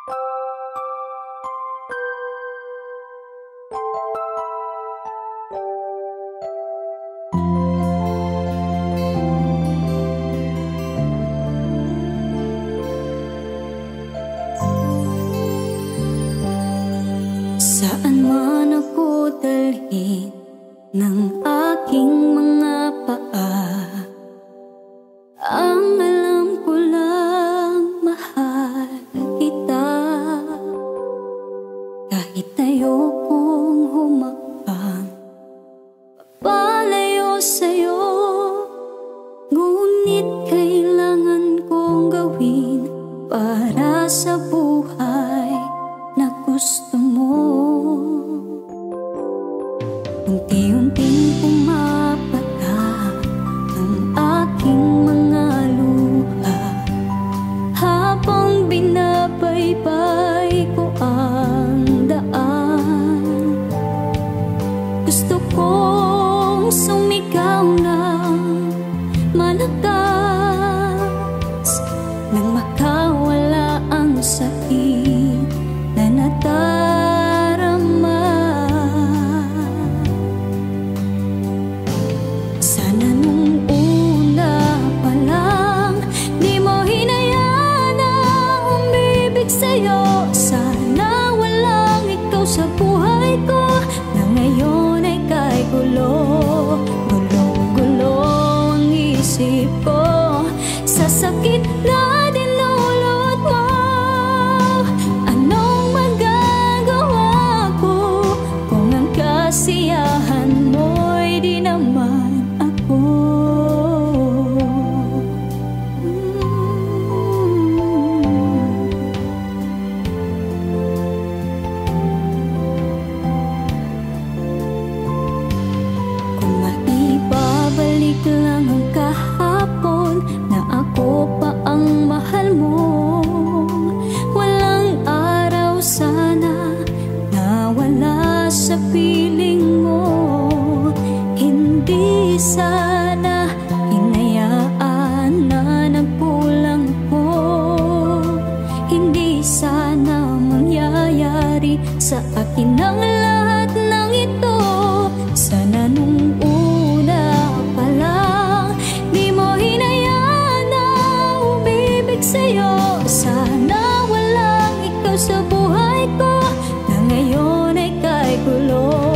Saan man ako dalhin ng aking mga paa, ang alam ko lang mahal kita. Kahit ayokong humakbang papalayo sa'yo, ngunit kailangan kong gawin para sa buhay na gusto mo. Unti-unting pumapata ang aking mga luha habang binabaybay ko ang daan. Gusto kong sumigaw ng malakas nang makawala ang sakit na nadarama. Sana nung una pa lang di mo hinayaan na umibig sa'yo. Sana walang ikaw sa buhay ko na ngayon ay kay gulo. Gulong-gulo ang isip ko sa sakit na dinulot mo. Anong magagawa ko kung ang kasiyahan mo'y di naman ako? Kung maibabalik lang ang kahapon na ako pa ang mahal mo, walang araw sana na wala sa piling mo. Hindi sana hinayaan na nagkulang ko. Hindi sana mangyayari sa akin ang lahat ng ito. Sana nung una pa lang di mo hinayaan na umibig sa'yo. Sana walang ikaw sa buhay ko na ngayon ay kay gulo.